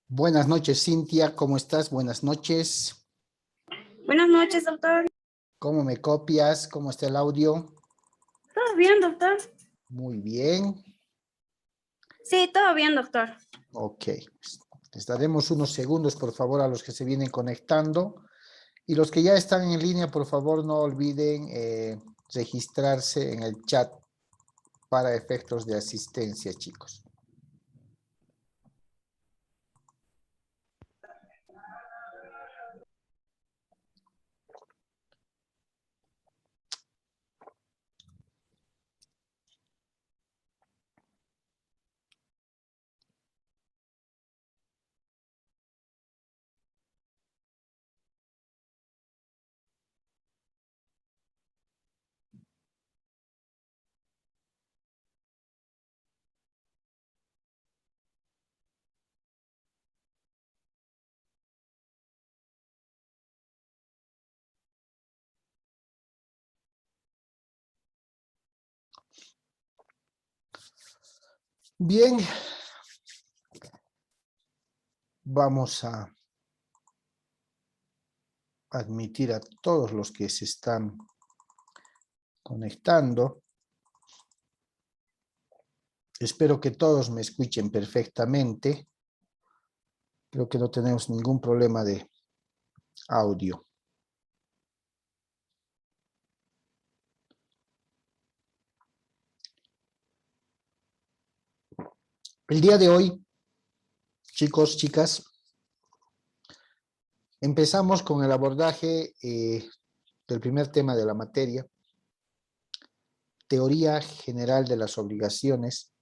Buenas noches, Cintia, ¿cómo estás? Buenas noches. Buenas noches, doctor. ¿Cómo me copias? ¿Cómo está el audio? ¿Todo bien, doctor? Muy bien. Sí, todo bien, doctor. Ok. Les daremos unos segundos, por favor, a los que se vienen conectando. Y los que ya están en línea, por favor, no olviden registrarse en el chat para efectos de asistencia, chicos. Bien. Vamos a admitir a todos los que se están conectando. Espero que todos me escuchen perfectamente. Creo que no tenemos ningún problema de audio. El día de hoy, chicos, chicas, empezamos con el abordaje del primer tema de la materia, teoría general de las obligaciones.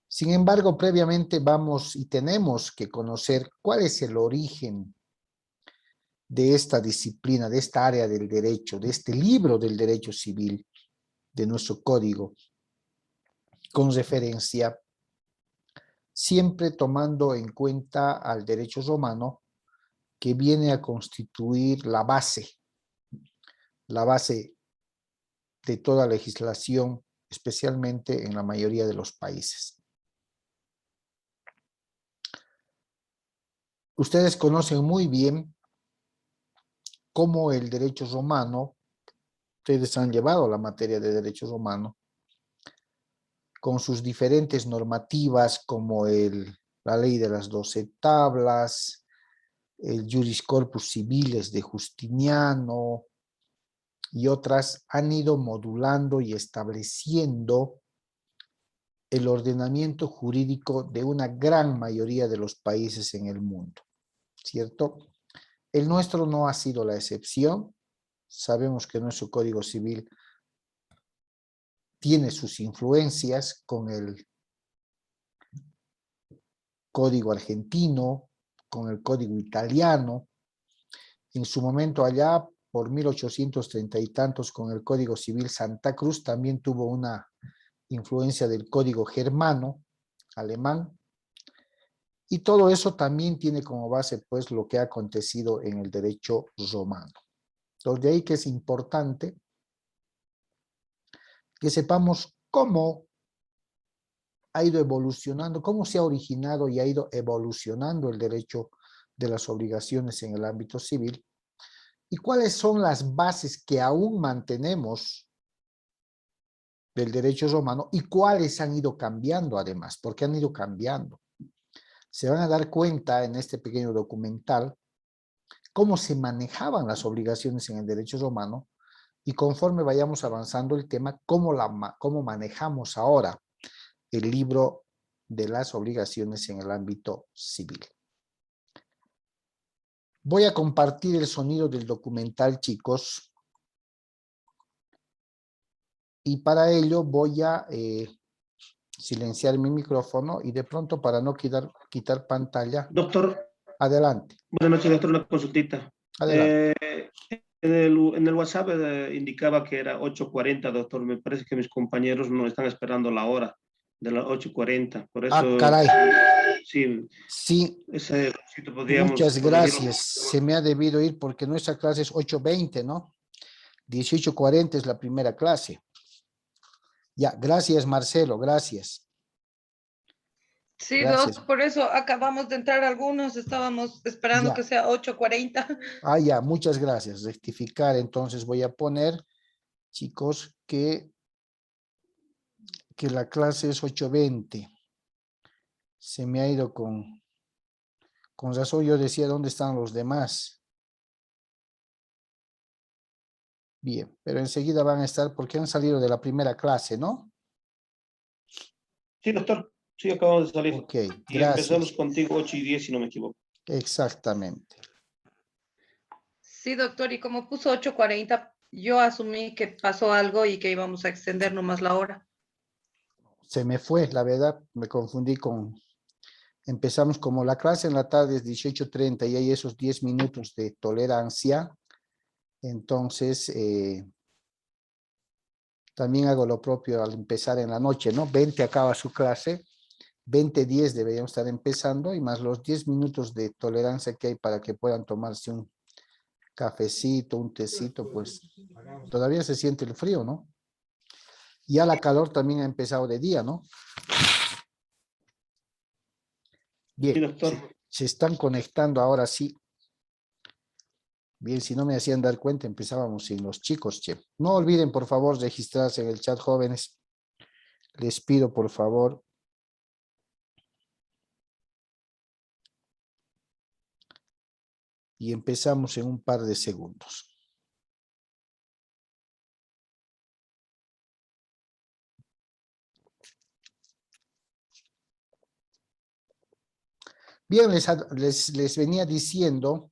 Sin embargo, previamente vamos y tenemos que conocer cuál es el origen de esta disciplina, de esta área del derecho, de este libro del derecho civil, de nuestro código, con referencia, siempre tomando en cuenta al derecho romano, que viene a constituir la base de toda legislación, especialmente en la mayoría de los países. Ustedes conocen muy bien cómo el derecho romano, ustedes han llevado la materia de derecho romano, con sus diferentes normativas como la ley de las 12 tablas, el Juris Corpus Civiles de Justiniano y otras, han ido modulando y estableciendo el ordenamiento jurídico de una gran mayoría de los países en el mundo, ¿cierto? El nuestro no ha sido la excepción. Sabemos que nuestro Código Civil tiene sus influencias con el Código argentino, con el Código italiano. En su momento allá, por 1830 y tantos, con el Código Civil Santa Cruz, también tuvo una influencia del Código germano, alemán. Y todo eso también tiene como base, pues, lo que ha acontecido en el derecho romano. Entonces, de ahí que es importante que sepamos cómo ha ido evolucionando, cómo se ha originado y ha ido evolucionando el derecho de las obligaciones en el ámbito civil y cuáles son las bases que aún mantenemos del derecho romano y cuáles han ido cambiando además, porque han ido cambiando. Se van a dar cuenta en este pequeño documental cómo se manejaban las obligaciones en el derecho romano y conforme vayamos avanzando el tema, cómo manejamos ahora el libro de las obligaciones en el ámbito civil. Voy a compartir el sonido del documental, chicos. Y para ello voy a silenciar mi micrófono y de pronto para no quitar pantalla. Doctor. Adelante. Buenas noches, doctor. Una consultita. Adelante. En el WhatsApp indicaba que era 8:40, doctor. Me parece que mis compañeros no están esperando la hora de las 8:40. Por eso... Ah, caray. Sí. Sí. Si podríamos muchas gracias. Se me ha debido ir porque nuestra clase es 8:20, ¿no? 18:40 es la primera clase. Ya, gracias Marcelo, gracias. Sí, Gracias. Doc, por eso acabamos de entrar algunos, estábamos esperando Ya. que sea 8:40. Ah, ya, muchas gracias. Rectificar, entonces voy a poner, chicos, que la clase es 8:20. Se me ha ido con razón, yo decía, ¿dónde están los demás? Bien, pero enseguida van a estar porque han salido de la primera clase, ¿no? Sí, doctor. Sí, acabamos de salir. Ok, Y empezamos gracias. contigo 8:10, si no me equivoco. Exactamente. Sí, doctor, y como puso 8:40, yo asumí que pasó algo y que íbamos a extender nomás la hora. Se me fue, la verdad, me confundí con... Empezamos como la clase en la tarde es 18:30 y hay esos 10 minutos de tolerancia. Entonces, también hago lo propio al empezar en la noche, ¿no? 20 acaba su clase, 20:10 deberíamos estar empezando y más los 10 minutos de tolerancia que hay para que puedan tomarse un cafecito, un tecito, pues todavía se siente el frío, ¿no? Ya la calor también ha empezado de día, ¿no? Sí, Bien, doctor. se están conectando ahora sí. Bien, si no me hacían dar cuenta, empezábamos sin los chicos, che. No olviden, por favor, registrarse en el chat, jóvenes. Les pido, por favor. Y empezamos en un par de segundos. Bien, les venía diciendo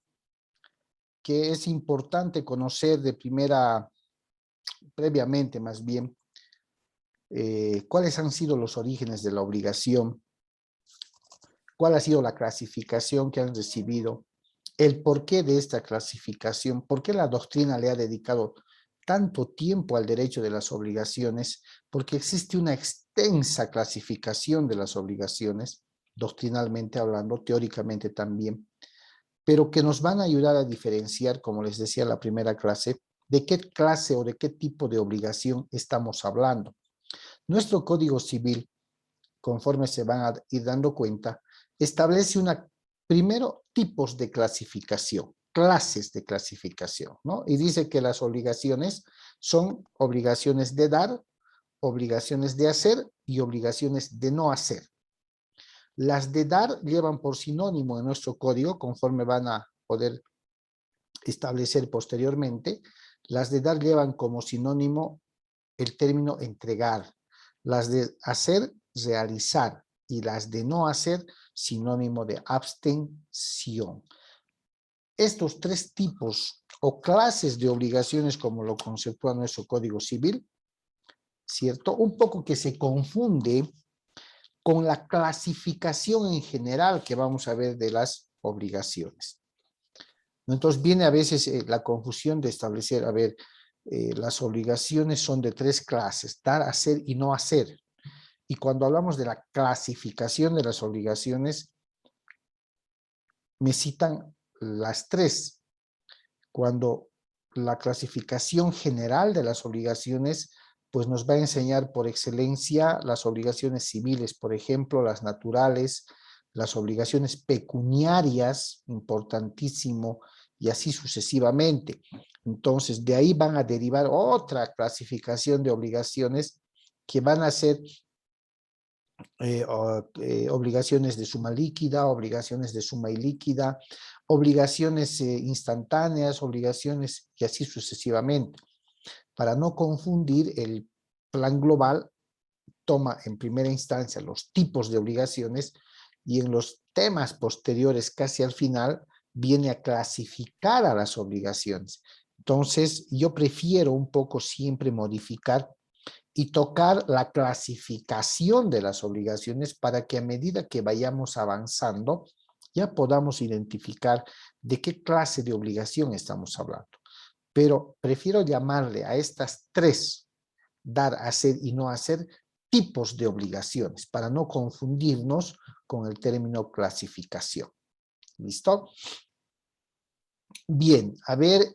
que es importante conocer previamente más bien, cuáles han sido los orígenes de la obligación, cuál ha sido la clasificación que han recibido, el porqué de esta clasificación, por qué la doctrina le ha dedicado tanto tiempo al derecho de las obligaciones, porque existe una extensa clasificación de las obligaciones, doctrinalmente hablando, teóricamente también, pero que nos van a ayudar a diferenciar, como les decía en la primera clase, de qué clase o de qué tipo de obligación estamos hablando. Nuestro Código Civil, conforme se van a ir dando cuenta, establece primero tipos de clasificación, clases de clasificación, ¿no? Y dice que las obligaciones son obligaciones de dar, obligaciones de hacer y obligaciones de no hacer. Las de dar llevan por sinónimo en nuestro código, conforme van a poder establecer posteriormente. Las de dar llevan como sinónimo el término entregar. Las de hacer, realizar. Y las de no hacer, sinónimo de abstención. Estos tres tipos o clases de obligaciones, como lo conceptúa nuestro Código Civil, ¿cierto? Un poco que se confunde con la clasificación en general que vamos a ver de las obligaciones. Entonces viene a veces la confusión de establecer, a ver, las obligaciones son de tres clases, dar, hacer y no hacer. Y cuando hablamos de la clasificación de las obligaciones, me citan las tres. Cuando la clasificación general de las obligaciones, pues nos va a enseñar por excelencia las obligaciones civiles, por ejemplo, las naturales, las obligaciones pecuniarias, importantísimo, y así sucesivamente. Entonces, de ahí van a derivar otra clasificación de obligaciones que van a ser obligaciones de suma líquida, obligaciones de suma ilíquida, obligaciones instantáneas, obligaciones y así sucesivamente. Para no confundir, el plan global toma en primera instancia los tipos de obligaciones y en los temas posteriores, casi al final, viene a clasificar a las obligaciones. Entonces, yo prefiero un poco siempre modificar y tocar la clasificación de las obligaciones para que a medida que vayamos avanzando, ya podamos identificar de qué clase de obligación estamos hablando. Pero prefiero llamarle a estas tres, dar, hacer y no hacer, tipos de obligaciones, para no confundirnos con el término clasificación. ¿Listo? Bien, a ver,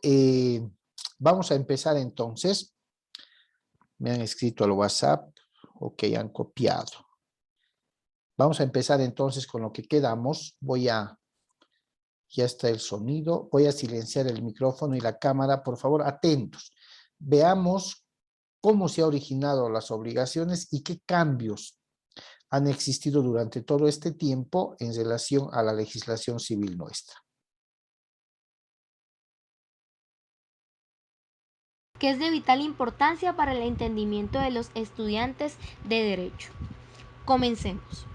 vamos a empezar entonces. Me han escrito al WhatsApp. Ok, han copiado. Vamos a empezar entonces con lo que quedamos. Ya está el sonido. Voy a silenciar el micrófono y la cámara. Por favor, atentos. Veamos cómo se han originado las obligaciones y qué cambios han existido durante todo este tiempo en relación a la legislación civil nuestra. Que es de vital importancia para el entendimiento de los estudiantes de Derecho. Comencemos.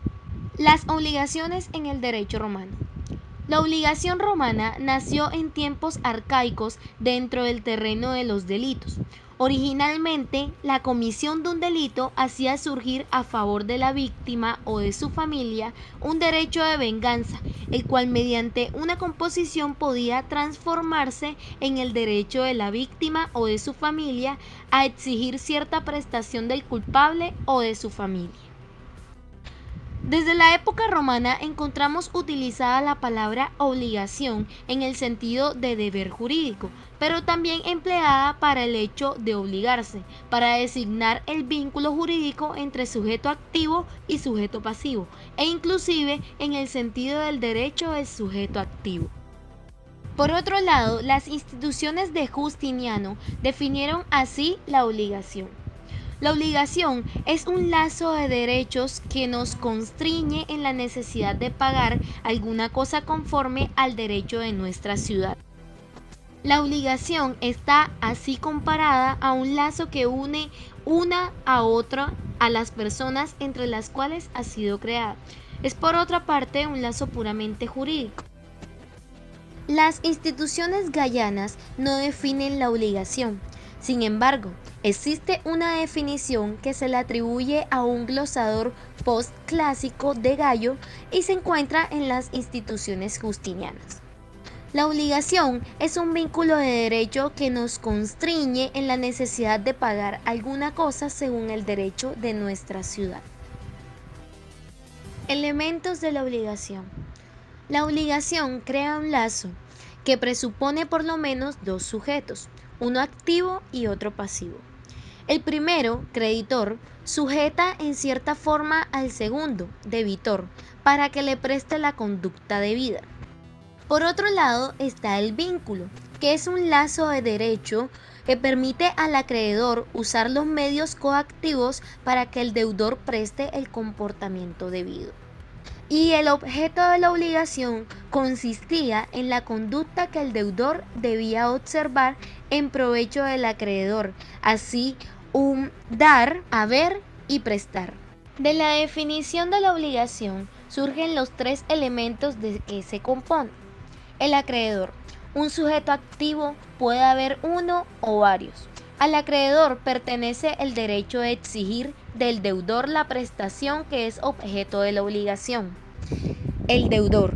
Las obligaciones en el derecho romano. La obligación romana nació en tiempos arcaicos dentro del terreno de los delitos. Originalmente, la comisión de un delito hacía surgir a favor de la víctima o de su familia un derecho de venganza, el cual mediante una composición podía transformarse en el derecho de la víctima o de su familia a exigir cierta prestación del culpable o de su familia. Desde la época romana encontramos utilizada la palabra obligación en el sentido de deber jurídico, pero también empleada para el hecho de obligarse, para designar el vínculo jurídico entre sujeto activo y sujeto pasivo, e inclusive en el sentido del derecho del sujeto activo. Por otro lado, las instituciones de Justiniano definieron así la obligación. La obligación es un lazo de derechos que nos constriñe en la necesidad de pagar alguna cosa conforme al derecho de nuestra ciudad. La obligación está así comparada a un lazo que une una a otra a las personas entre las cuales ha sido creada. Es por otra parte un lazo puramente jurídico. Las instituciones gallanas no definen la obligación. Sin embargo, existe una definición que se le atribuye a un glosador postclásico de Gallo y se encuentra en las instituciones justinianas. La obligación es un vínculo de derecho que nos constriñe en la necesidad de pagar alguna cosa según el derecho de nuestra ciudad. Elementos de la obligación. La obligación crea un lazo que presupone por lo menos dos sujetos, uno activo y otro pasivo. El primero, creditor, sujeta en cierta forma al segundo, debitor, para que le preste la conducta debida. Por otro lado está el vínculo, que es un lazo de derecho que permite al acreedor usar los medios coactivos para que el deudor preste el comportamiento debido. Y el objeto de la obligación consistía en la conducta que el deudor debía observar en provecho del acreedor, así un dar, haber y prestar. De la definición de la obligación surgen los tres elementos de que se compone. El acreedor, un sujeto activo, puede haber uno o varios. Al acreedor pertenece el derecho de exigir del deudor la prestación que es objeto de la obligación. El deudor,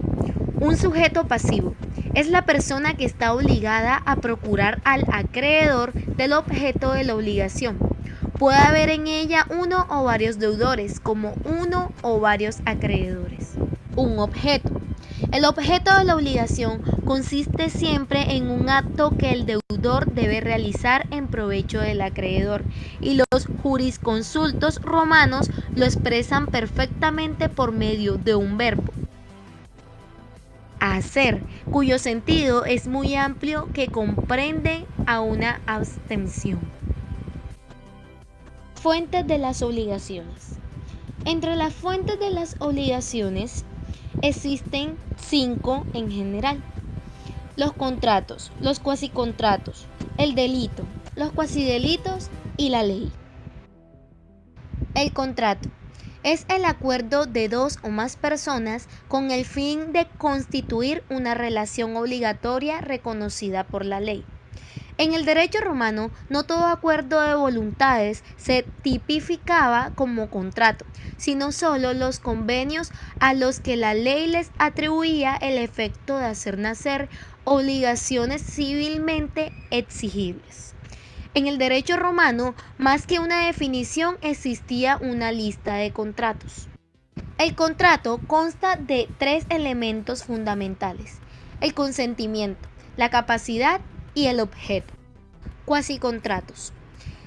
un sujeto pasivo, es la persona que está obligada a procurar al acreedor del objeto de la obligación. Puede haber en ella uno o varios deudores, como uno o varios acreedores. Un objeto. El objeto de la obligación consiste siempre en un acto que el deudor debe realizar en provecho del acreedor, y los jurisconsultos romanos lo expresan perfectamente por medio de un verbo. Hacer, cuyo sentido es muy amplio, que comprende a una abstención. Fuentes de las obligaciones. Entre las fuentes de las obligaciones existen 5 en general: los contratos, los cuasicontratos, el delito, los cuasidelitos y la ley. El contrato es el acuerdo de dos o más personas con el fin de constituir una relación obligatoria reconocida por la ley. En el derecho romano, no todo acuerdo de voluntades se tipificaba como contrato, sino solo los convenios a los que la ley les atribuía el efecto de hacer nacer obligaciones civilmente exigibles. En el derecho romano, más que una definición, existía una lista de contratos. El contrato consta de 3 elementos fundamentales: el consentimiento, la capacidad y el objeto. Cuasicontratos.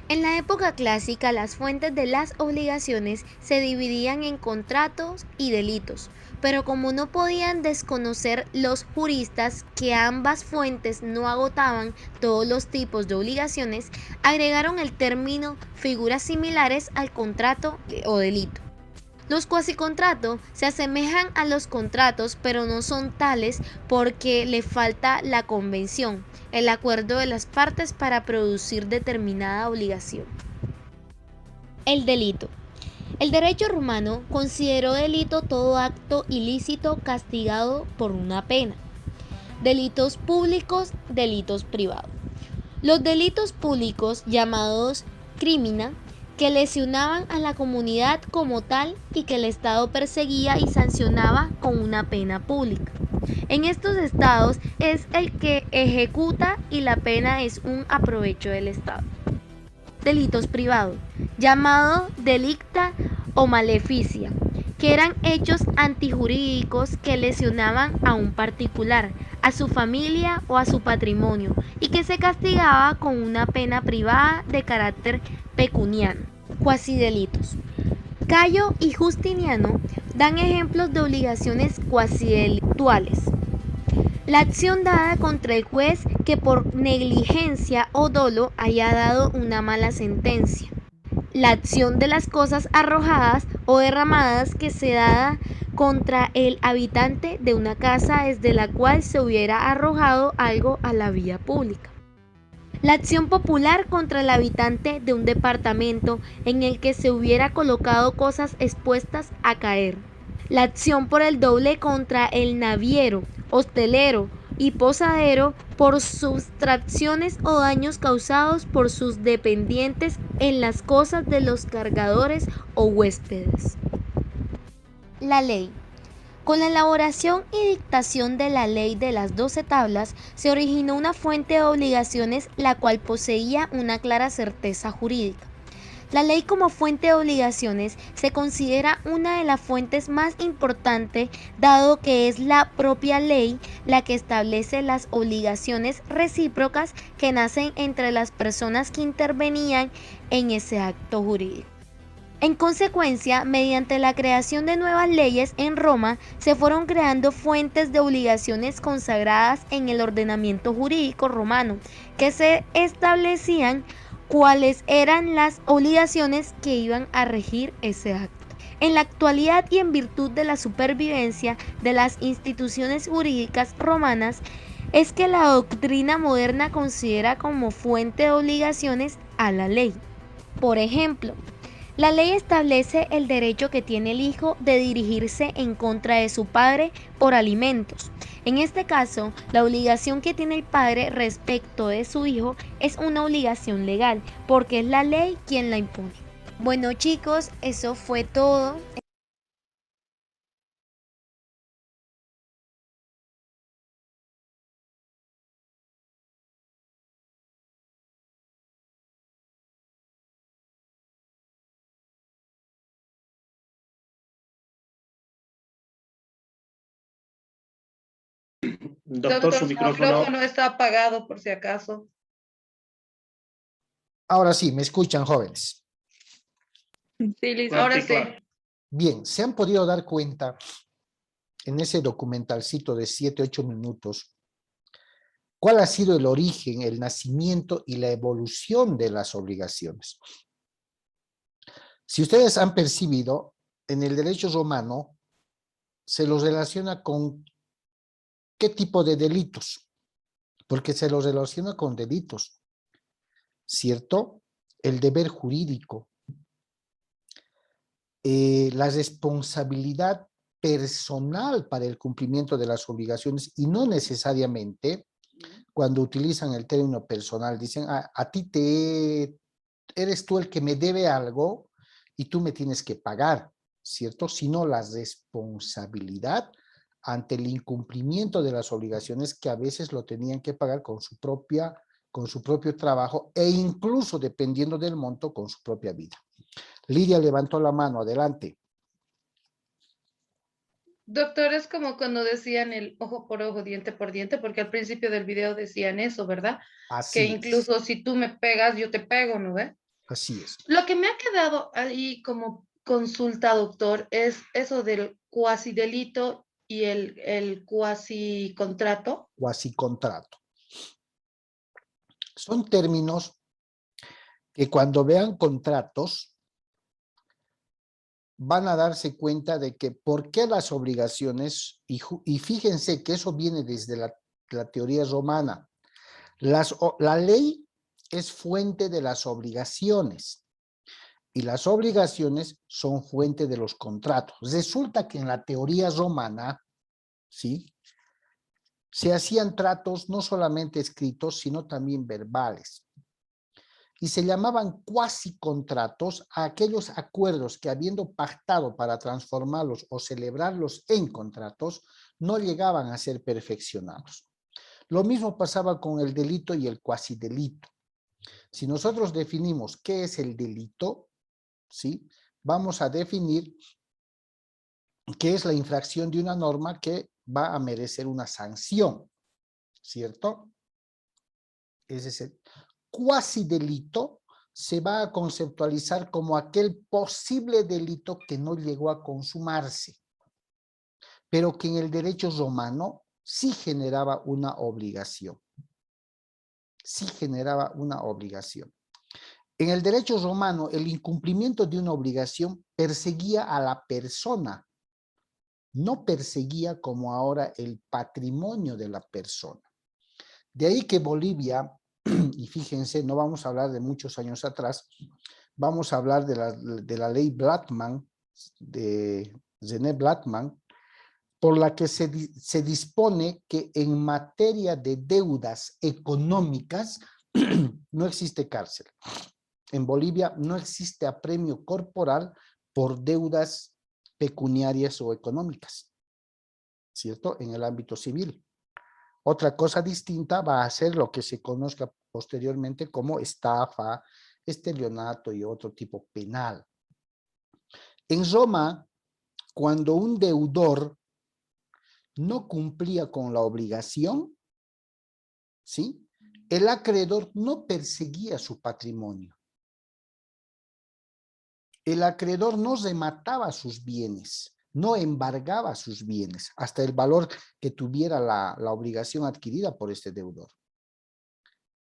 En la época clásica, las fuentes de las obligaciones se dividían en contratos y delitos, pero como no podían desconocer los juristas que ambas fuentes no agotaban todos los tipos de obligaciones, agregaron el término figuras similares al contrato o delito. Los cuasicontratos se asemejan a los contratos, pero no son tales porque le falta la convención, el acuerdo de las partes para producir determinada obligación. El delito. El derecho romano consideró delito todo acto ilícito castigado por una pena. Delitos públicos, delitos privados. Los delitos públicos, llamados crimina, que lesionaban a la comunidad como tal y que el Estado perseguía y sancionaba con una pena pública. En estos estados es el que ejecuta y la pena es un aprovecho del Estado. Delitos privados, llamado delicta o maleficia, que eran hechos antijurídicos que lesionaban a un particular, a su familia o a su patrimonio, y que se castigaba con una pena privada de carácter pecuniano. Cuasidelitos. Cayo y Justiniano dan ejemplos de obligaciones cuasidelictuales. La acción dada contra el juez que por negligencia o dolo haya dado una mala sentencia. La acción de las cosas arrojadas o derramadas que se da contra el habitante de una casa desde la cual se hubiera arrojado algo a la vía pública. La acción popular contra el habitante de un departamento en el que se hubiera colocado cosas expuestas a caer. La acción por el doble contra el naviero, hostelero y posadero por sustracciones o daños causados por sus dependientes en las cosas de los cargadores o huéspedes. La ley. Con la elaboración y dictación de la ley de las 12 tablas, se originó una fuente de obligaciones la cual poseía una clara certeza jurídica. La ley como fuente de obligaciones se considera una de las fuentes más importantes, dado que es la propia ley la que establece las obligaciones recíprocas que nacen entre las personas que intervenían en ese acto jurídico. En consecuencia, mediante la creación de nuevas leyes en Roma, se fueron creando fuentes de obligaciones consagradas en el ordenamiento jurídico romano, que se establecían cuáles eran las obligaciones que iban a regir ese acto. En la actualidad y en virtud de la supervivencia de las instituciones jurídicas romanas, es que la doctrina moderna considera como fuente de obligaciones a la ley. Por ejemplo, la ley establece el derecho que tiene el hijo de dirigirse en contra de su padre por alimentos. En este caso, la obligación que tiene el padre respecto de su hijo es una obligación legal, porque es la ley quien la impone. Bueno, chicos, eso fue todo. Doctor, su Su micrófono. micrófono está apagado por si acaso. Ahora sí, me escuchan, jóvenes. Sí, Liz, ahora sí. Bien, se han podido dar cuenta en ese documentalcito de 7-8 minutos cuál ha sido el origen, el nacimiento y la evolución de las obligaciones. Si ustedes han percibido, en el derecho romano se los relaciona con qué tipo de delitos, porque se los relaciona con delitos, ¿cierto? El deber jurídico, la responsabilidad personal para el cumplimiento de las obligaciones y no necesariamente cuando utilizan el término personal, dicen a ti eres tú el que me debe algo y tú me tienes que pagar, ¿cierto? Sino la responsabilidad ante el incumplimiento de las obligaciones que a veces lo tenían que pagar con su propio trabajo e incluso dependiendo del monto con su propia vida. Lidia levantó la mano, adelante. Doctor, es como cuando decían el ojo por ojo, diente por diente, porque al principio del video decían eso, ¿verdad? Así Que es. incluso si tú me pegas, yo te pego, ¿no ve? Así es. Lo que me ha quedado ahí como consulta, doctor, es eso del cuasi delito y el cuasi contrato. Cuasi contrato. Son términos que cuando vean contratos van a darse cuenta de que por qué las obligaciones, y fíjense que eso viene desde la teoría romana. La ley es fuente de las obligaciones y las obligaciones son fuente de los contratos. Resulta que en la teoría romana, ¿sí?, se hacían tratos no solamente escritos, sino también verbales. Y se llamaban cuasi contratos a aquellos acuerdos que, habiendo pactado para transformarlos o celebrarlos en contratos, no llegaban a ser perfeccionados. Lo mismo pasaba con el delito y el cuasi delito. Si nosotros definimos qué es el delito, ¿sí?, vamos a definir qué es la infracción de una norma que va a merecer una sanción, ¿cierto? Es decir, cuasi delito se va a conceptualizar como aquel posible delito que no llegó a consumarse, pero que en el derecho romano sí generaba una obligación. Sí generaba una obligación. En el derecho romano, el incumplimiento de una obligación perseguía a la persona, no perseguía como ahora el patrimonio de la persona. De ahí que Bolivia, y fíjense, no vamos a hablar de muchos años atrás, vamos a hablar de la ley Blattman, de René Blattman, por la que se dispone que en materia de deudas económicas no existe cárcel. En Bolivia no existe apremio corporal por deudas pecuniarias o económicas, ¿cierto? En el ámbito civil. Otra cosa distinta va a ser lo que se conozca posteriormente como estafa, estelionato y otro tipo penal. En Roma, cuando un deudor no cumplía con la obligación, ¿sí?, el acreedor no perseguía su patrimonio. El acreedor no remataba sus bienes, no embargaba sus bienes hasta el valor que tuviera la obligación adquirida por este deudor.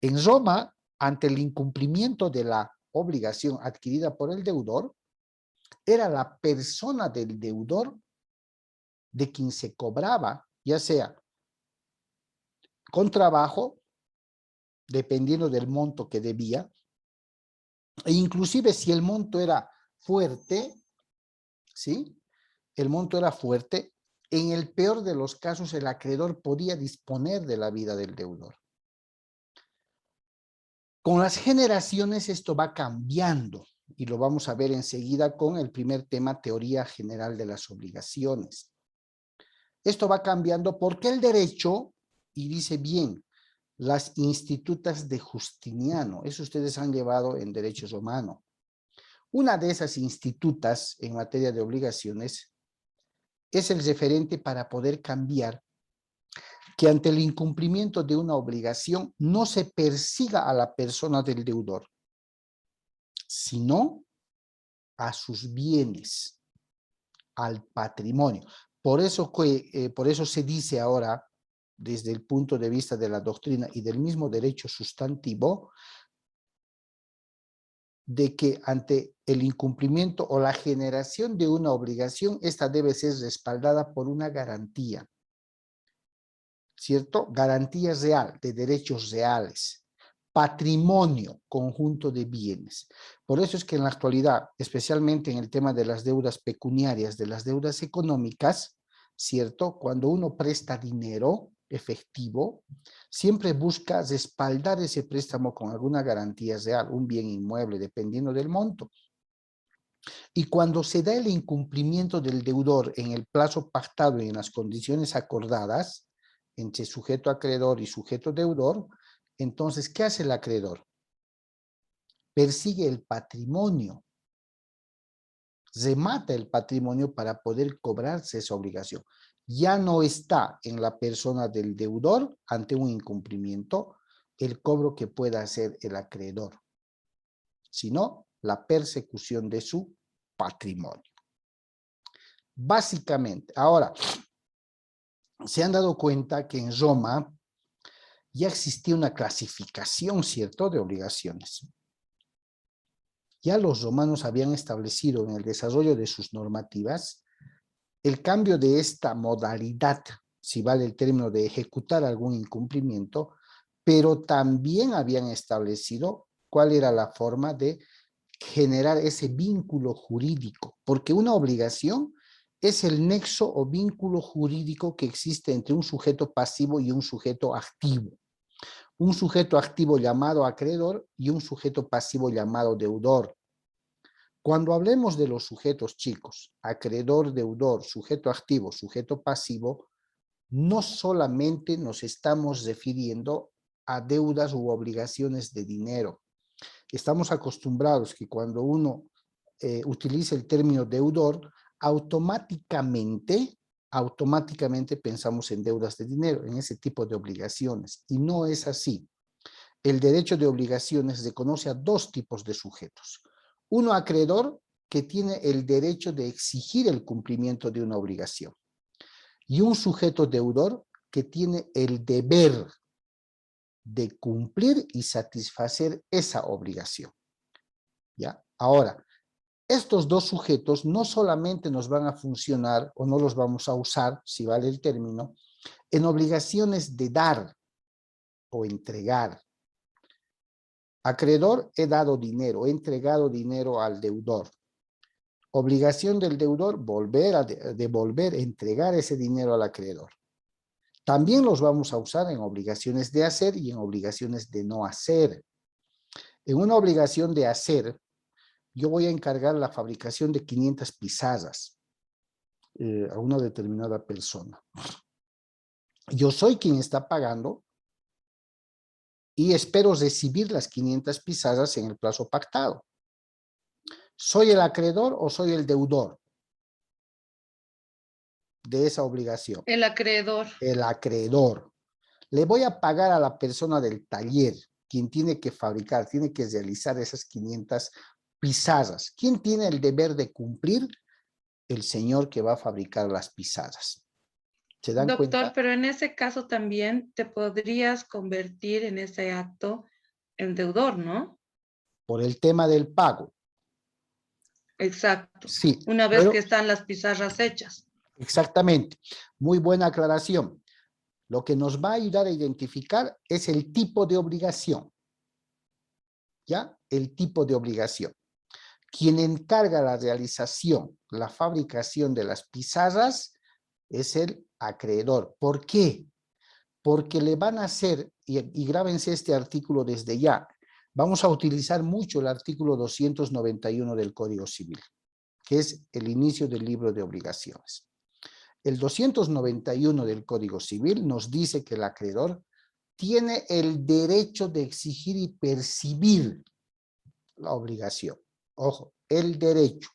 En Roma, ante el incumplimiento de la obligación adquirida por el deudor, era la persona del deudor de quien se cobraba, ya sea con trabajo, dependiendo del monto que debía, e inclusive si el monto era fuerte, ¿sí?, el monto era fuerte, en el peor de los casos el acreedor podía disponer de la vida del deudor. Con las generaciones esto va cambiando y lo vamos a ver enseguida con el primer tema, teoría general de las obligaciones. Esto va cambiando porque el derecho, y dice bien, las institutas de Justiniano, eso ustedes han llevado en derecho romano. Una de esas institutas en materia de obligaciones es el referente para poder cambiar que ante el incumplimiento de una obligación no se persiga a la persona del deudor, sino a sus bienes, al patrimonio. Por eso se dice ahora, desde el punto de vista de la doctrina y del mismo derecho sustantivo, de que ante el incumplimiento o la generación de una obligación, esta debe ser respaldada por una garantía, ¿cierto? Garantía real, de derechos reales, patrimonio, conjunto de bienes. Por eso es que en la actualidad, especialmente en el tema de las deudas pecuniarias, de las deudas económicas, ¿cierto? Cuando uno presta dinero efectivo, siempre busca respaldar ese préstamo con alguna garantía real, un bien inmueble, dependiendo del monto. Y cuando se da el incumplimiento del deudor en el plazo pactado y en las condiciones acordadas entre sujeto acreedor y sujeto deudor, entonces, ¿qué hace el acreedor? Persigue el patrimonio, remata el patrimonio para poder cobrarse esa obligación. Ya no está en la persona del deudor ante un incumplimiento el cobro que pueda hacer el acreedor. sino la persecución de su patrimonio. Básicamente, ahora, se han dado cuenta que en Roma ya existía una clasificación, ¿cierto?, de obligaciones. Ya los romanos habían establecido en el desarrollo de sus normativas el cambio de esta modalidad, si vale el término, de ejecutar algún incumplimiento, pero también habían establecido cuál era la forma de generar ese vínculo jurídico, porque una obligación es el nexo o vínculo jurídico que existe entre un sujeto pasivo y un sujeto activo. Un sujeto activo llamado acreedor y un sujeto pasivo llamado deudor. Cuando hablemos de los sujetos, chicos, acreedor, deudor, sujeto activo, sujeto pasivo, no solamente nos estamos refiriendo a deudas u obligaciones de dinero. Estamos acostumbrados que cuando uno utiliza el término deudor, automáticamente pensamos en deudas de dinero, en ese tipo de obligaciones, y no es así. El derecho de obligaciones reconoce a dos tipos de sujetos. Uno, acreedor, que tiene el derecho de exigir el cumplimiento de una obligación, y un sujeto deudor que tiene el deber de cumplir y satisfacer esa obligación. ¿Ya? Ahora, estos dos sujetos no solamente nos van a funcionar, o no los vamos a usar, si vale el término, en obligaciones de dar o entregar. Acreedor, he dado dinero, he entregado dinero al deudor. Obligación del deudor, volver a devolver, entregar ese dinero al acreedor. También los vamos a usar en obligaciones de hacer y en obligaciones de no hacer. En una obligación de hacer, yo voy a encargar la fabricación de 500 pizarras a una determinada persona. Yo soy quien está pagando y espero recibir las 500 pizarras en el plazo pactado. ¿Soy el acreedor o soy el deudor de esa obligación? El acreedor. El acreedor. Le voy a pagar a la persona del taller, quien tiene que fabricar, tiene que realizar esas 500 pizarras. ¿Quién tiene el deber de cumplir? El señor que va a fabricar las pizarras. ¿Se dan Doctor, cuenta? pero en ese caso también te podrías convertir en ese acto en deudor, ¿no? Por el tema del pago. Exacto. Sí, Una vez pero que están las pizarras hechas. exactamente. Muy buena aclaración. Lo que nos va a ayudar a identificar es el tipo de obligación. ¿Ya? El tipo de obligación. Quien encarga la realización, la fabricación de las pizarras es el acreedor. ¿Por qué? Porque le van a hacer, y grábense este artículo desde ya, vamos a utilizar mucho el artículo 291 del Código Civil, que es el inicio del libro de obligaciones. El 291 del Código Civil nos dice que el acreedor tiene el derecho de exigir y percibir la obligación. Ojo, el derecho.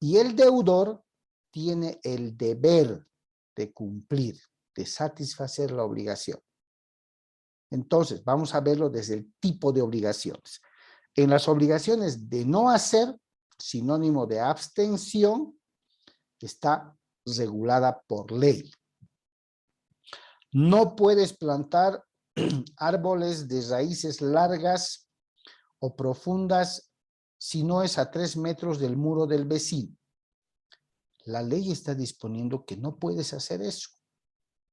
Y el deudor tiene el deber de cumplir, de satisfacer la obligación. Entonces, vamos a verlo desde el tipo de obligaciones. En las obligaciones de no hacer, sinónimo de abstención, está regulada por ley. No puedes plantar árboles de raíces largas o profundas si no es a 3 metros del muro del vecino. La ley está disponiendo que no puedes hacer eso.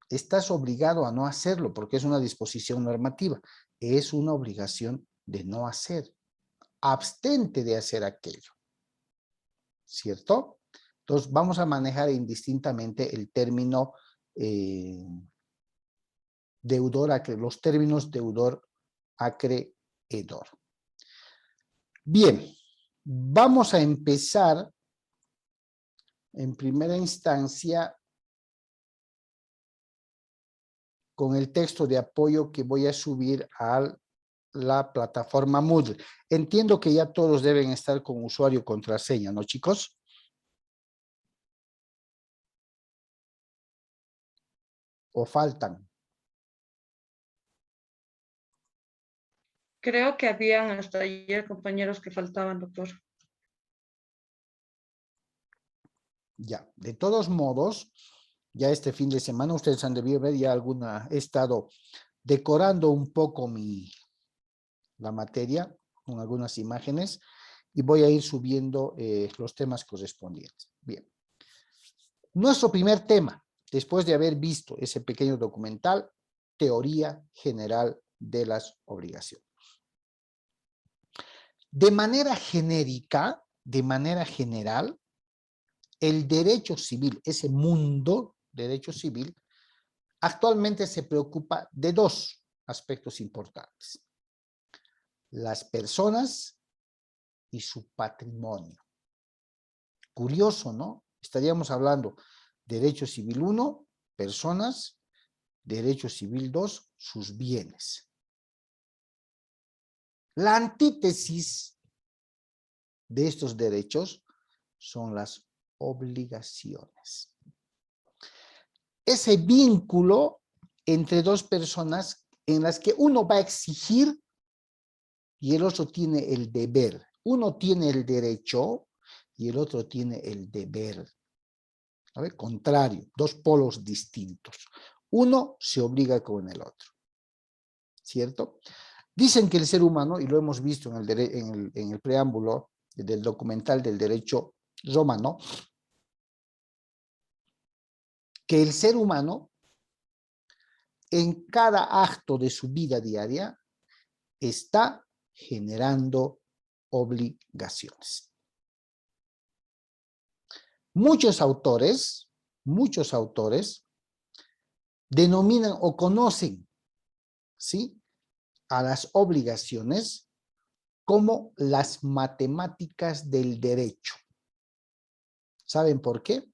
Estás obligado a no hacerlo porque es una disposición normativa. Es una obligación de no hacer. Abstente de hacer aquello. ¿Cierto? Entonces vamos a manejar indistintamente el término deudor, los términos deudor, acreedor. Bien, vamos a empezar en primera instancia con el texto de apoyo que voy a subir a la plataforma Moodle. Entiendo que ya todos deben estar con usuario y contraseña, ¿no, chicos? ¿O faltan? Creo que habían hasta ayer compañeros que faltaban, doctor. Ya, de todos modos, ya este fin de semana ustedes han debido ver ya he estado decorando un poco la materia con algunas imágenes y voy a ir subiendo los temas correspondientes. Bien. Nuestro primer tema, después de haber visto ese pequeño documental, teoría general de las obligaciones. De manera genérica, de manera general, el derecho civil, ese mundo derecho civil, actualmente se preocupa de dos aspectos importantes: las personas y su patrimonio. Curioso, ¿no? Estaríamos hablando derecho civil 1, personas, derecho civil 2, sus bienes. La antítesis de estos derechos son las obligaciones. Ese vínculo entre dos personas en las que uno va a exigir y el otro tiene el deber. Uno tiene el derecho y el otro tiene el deber. ¿Sabe? Contrario, dos polos distintos. Uno se obliga con el otro. ¿Cierto? Dicen que el ser humano, y lo hemos visto en el preámbulo del documental del derecho romano, que el ser humano en cada acto de su vida diaria está generando obligaciones. Muchos autores denominan o conocen, ¿sí?, a las obligaciones como las matemáticas del derecho. ¿Saben por qué?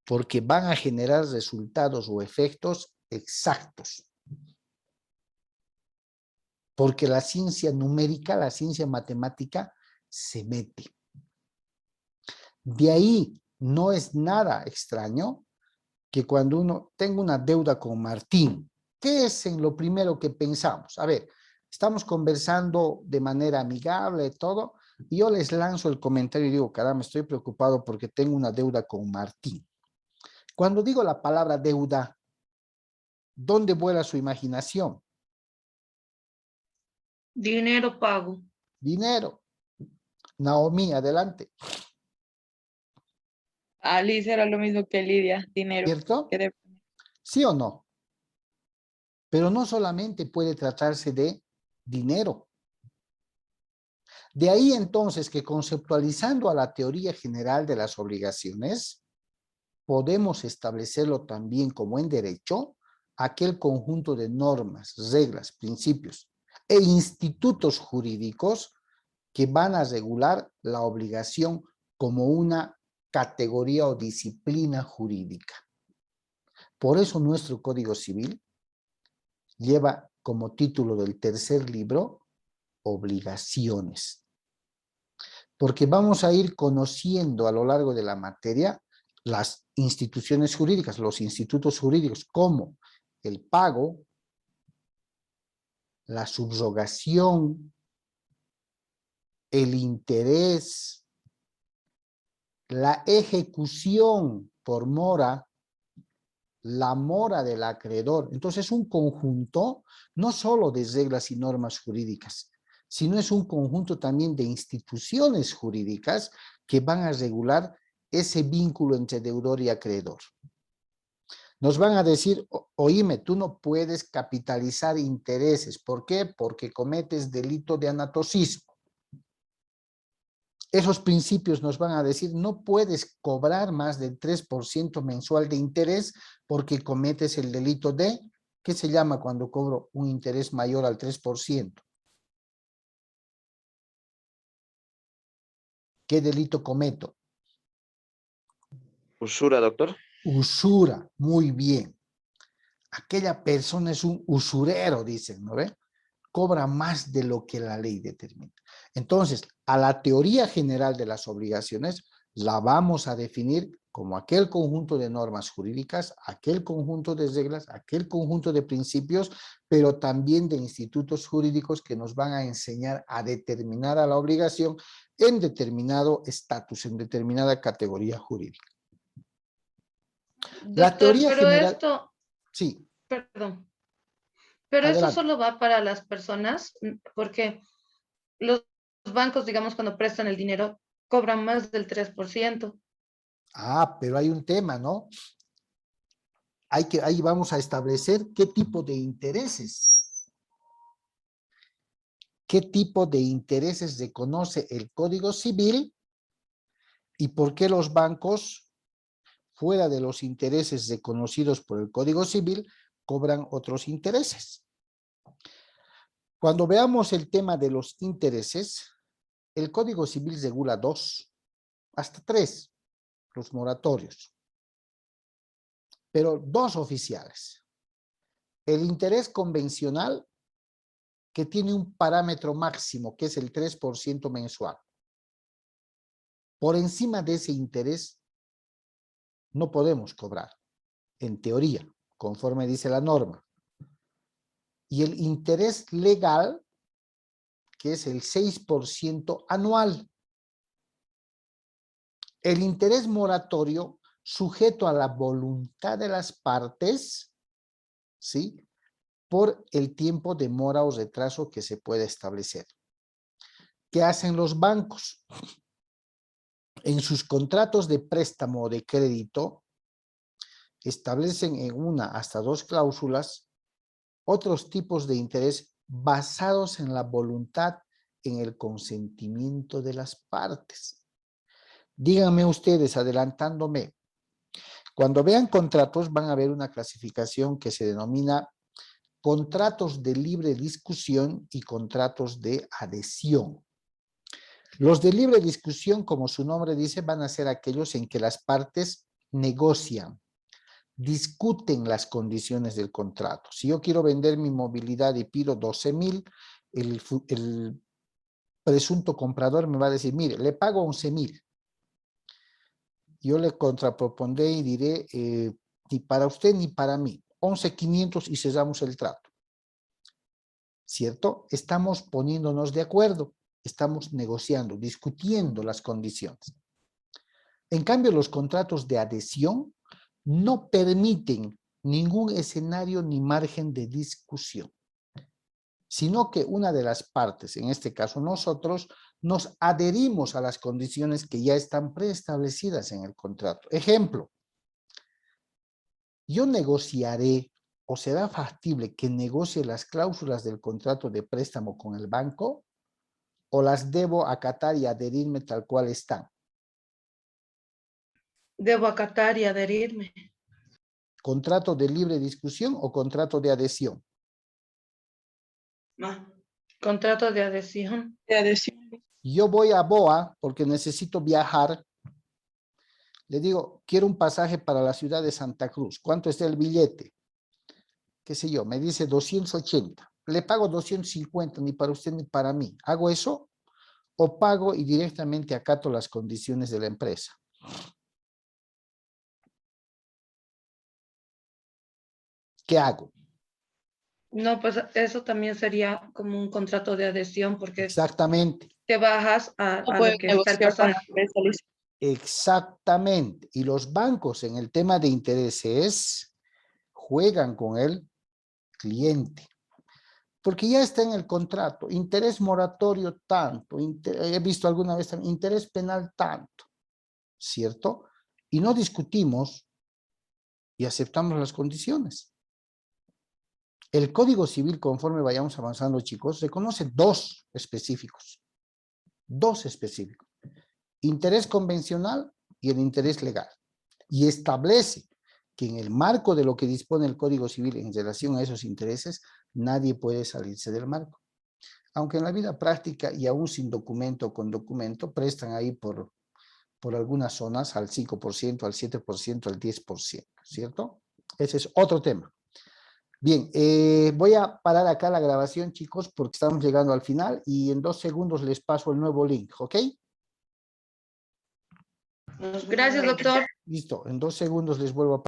Porque van a generar resultados o efectos exactos. Porque la ciencia numérica, la ciencia matemática, se mete. De ahí no es nada extraño que cuando uno tenga una deuda con Martín, ¿qué es en lo primero que pensamos? A ver, estamos conversando de manera amigable, todo, y yo les lanzo el comentario y digo, caramba, estoy preocupado porque tengo una deuda con Martín. Cuando digo la palabra deuda, ¿dónde vuela su imaginación? Dinero pago. Dinero. Naomi, adelante. Alice era lo mismo que Lidia, dinero. ¿Cierto? Que ¿Sí o no? Pero no solamente puede tratarse de dinero. De ahí entonces que conceptualizando a la teoría general de las obligaciones, podemos establecerlo también como en derecho, aquel conjunto de normas, reglas, principios e institutos jurídicos que van a regular la obligación como una categoría o disciplina jurídica. Por eso nuestro Código Civil lleva como título del tercer libro, obligaciones. Porque vamos a ir conociendo a lo largo de la materia las instituciones jurídicas, los institutos jurídicos, como el pago, la subrogación, el interés, la ejecución por mora, la mora del acreedor. Entonces es un conjunto no solo de reglas y normas jurídicas, sino es un conjunto también de instituciones jurídicas que van a regular ese vínculo entre deudor y acreedor. Nos van a decir, oíme, tú no puedes capitalizar intereses. ¿Por qué? Porque cometes delito de anatocismo. Esos principios nos van a decir, no puedes cobrar más del 3% mensual de interés porque cometes el delito de, ¿qué se llama cuando cobro un interés mayor al 3%? ¿Qué delito cometo? Usura, doctor. Usura, muy bien. Aquella persona es un usurero, dicen, ¿no ve? Cobra más de lo que la ley determina. Entonces, a la teoría general de las obligaciones la vamos a definir como aquel conjunto de normas jurídicas, aquel conjunto de reglas, aquel conjunto de principios, pero también de institutos jurídicos que nos van a enseñar a determinar a la obligación en determinado estatus, en determinada categoría jurídica. La Doctor, teoría pero general... esto, Sí, perdón, pero eso adelante. solo va para las personas, porque los bancos, digamos, cuando prestan el dinero, cobran más del 3%. Ah, pero hay un tema, ¿no? Ahí vamos a establecer qué tipo de intereses. ¿Qué tipo de intereses reconoce el Código Civil y por qué los bancos, fuera de los intereses reconocidos por el Código Civil, cobran otros intereses? Cuando veamos el tema de los intereses, el Código Civil regula 2, hasta 3, los moratorios, pero 2 oficiales. El interés convencional, que tiene un parámetro máximo, que es el 3% mensual. Por encima de ese interés, no podemos cobrar, en teoría, conforme dice la norma. Y el interés legal, que es el 6% anual. El interés moratorio, sujeto a la voluntad de las partes, ¿sí?, por el tiempo de mora o retraso que se puede establecer. ¿Qué hacen los bancos? En sus contratos de préstamo o de crédito, establecen en 1 hasta 2 cláusulas otros tipos de interés basados en la voluntad, en el consentimiento de las partes. Díganme ustedes, adelantándome, cuando vean contratos van a ver una clasificación que se denomina contratos de libre discusión y contratos de adhesión. Los de libre discusión, como su nombre dice, van a ser aquellos en que las partes negocian, discuten las condiciones del contrato. Si yo quiero vender mi movilidad y pido 12,000, el presunto comprador me va a decir, mire, le pago 11,000. Yo le contrapropondré y diré, ni para usted ni para mí, 11,500 y cerramos el trato. ¿Cierto? Estamos poniéndonos de acuerdo, estamos negociando, discutiendo las condiciones. En cambio, los contratos de adhesión no permiten ningún escenario ni margen de discusión, sino que una de las partes, en este caso nosotros, nos adherimos a las condiciones que ya están preestablecidas en el contrato. Ejemplo, yo negociaré o será factible que negocie las cláusulas del contrato de préstamo con el banco o las debo acatar y adherirme tal cual están. Debo acatar y adherirme. ¿Contrato de libre discusión o contrato de adhesión? Contrato de adhesión. De adhesión. Yo voy a BOA porque necesito viajar. Le digo, quiero un pasaje para la ciudad de Santa Cruz. ¿Cuánto está el billete? Qué sé yo, me dice 280. Le pago 250, ni para usted ni para mí. ¿Hago eso? ¿O pago y directamente acato las condiciones de la empresa? ¿Qué hago? No, pues eso también sería como un contrato de adhesión porque Exactamente. te bajas a No lo puedes que está el negociar con la pasaje. empresa, Liz. Exactamente. Y los bancos en el tema de intereses juegan con el cliente. Porque ya está en el contrato. Interés moratorio tanto. He visto alguna vez también interés penal tanto. ¿Cierto? Y no discutimos y aceptamos las condiciones. El Código Civil, conforme vayamos avanzando, chicos, reconoce 2 específicos. 2 específicos. Interés convencional y el interés legal. Y establece que en el marco de lo que dispone el Código Civil en relación a esos intereses, nadie puede salirse del marco. Aunque en la vida práctica y aún sin documento o con documento, prestan ahí por algunas zonas al 5%, al 7%, al 10%, ¿cierto? Ese es otro tema. Bien, voy a parar acá la grabación, chicos, porque estamos llegando al final y en 2 segundos les paso el nuevo link, ¿ok? Gracias, doctor. Listo, en 2 segundos les vuelvo a